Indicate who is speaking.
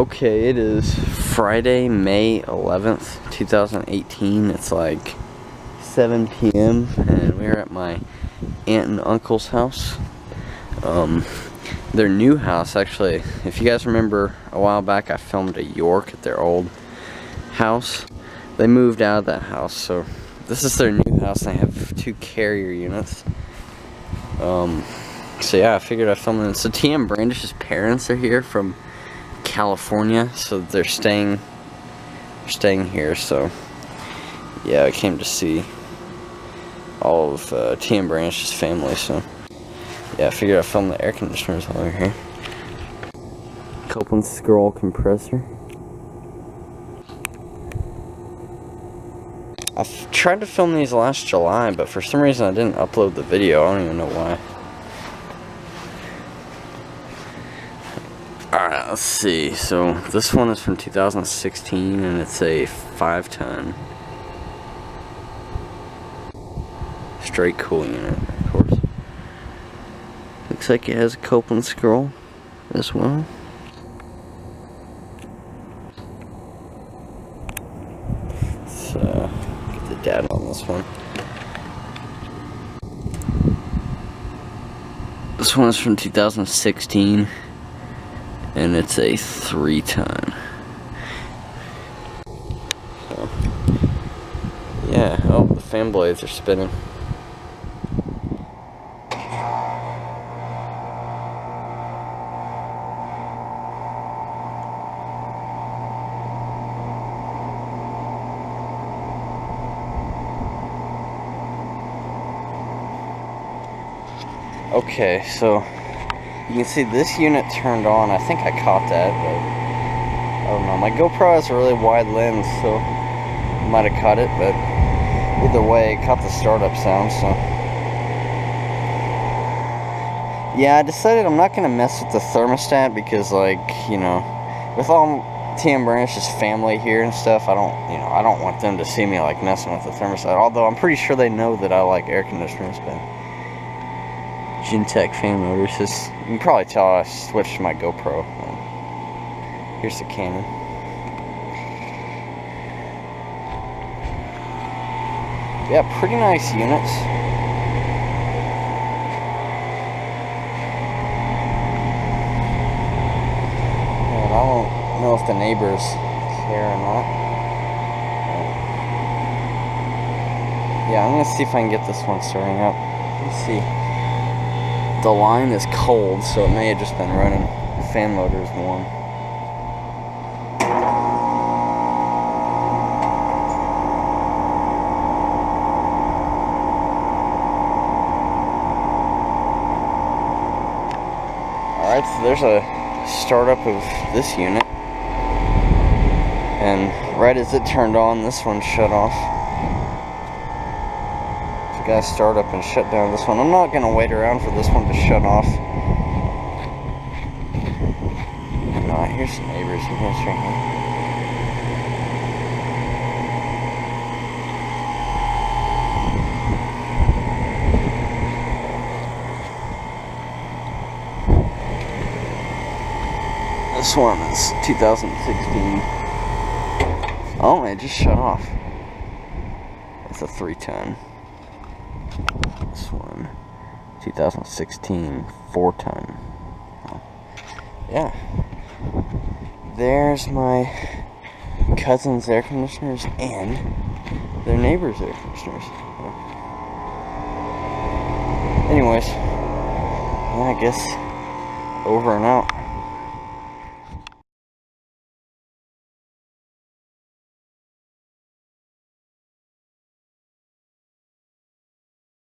Speaker 1: Okay, it is Friday, May 11th, 2018. It's like 7 p.m. and we're at my aunt and uncle's house. Their new house, actually, if you guys remember a while back, I filmed a York at their old house. They moved out of that house, so this is their new house. They have 2 carrier units. So yeah, I figured I'd film it. So TM Brandish's parents are here from California, so they're staying here. So yeah, I came to see all of TM Brandish's family. So yeah, I figured I'd film the air conditioners while we're here. Copeland scroll compressor. I've tried to film these last July, but for some reason I didn't upload the video. I don't even know why. Alright, let's see. So this one is from 2016 and it's a 5-ton straight cool unit, of course. Looks like it has a Copeland scroll as well. Let's get the data on this one. This one is from 2016. And it's a 3-ton. So, yeah, oh, the fan blades are spinning. Okay, so you can see this unit turned on. I think I caught that, but I don't know. My GoPro has a really wide lens, so I might have caught it, but either way, it caught the startup sound, so. Yeah, I decided I'm not going to mess with the thermostat because, like, you know, with all TM Brandish's family here and stuff, I don't want them to see me, like, messing with the thermostat. Although I'm pretty sure they know that I like air conditioners, but Gentech fan motors. You can probably tell I switched to my GoPro. Here's the Canon. Yeah, pretty nice units. And I don't know if the neighbors care or not. Yeah, I'm gonna see if I can get this one starting up. Let's see. The line is cold, so it may have just been running. The fan motor is warm. Alright, so there's a startup of this unit. And right as it turned on, this one shut off. Gotta start up and shut down this one. I'm not gonna wait around for this one to shut off. Alright, here's some neighbors. You can straight here. This one is 2016. Oh, it just shut off. It's a 3-ton. This one, 2016, 4-ton. Oh. Yeah. There's my cousin's air conditioners and their neighbor's air conditioners. Anyways, yeah, I guess over and out.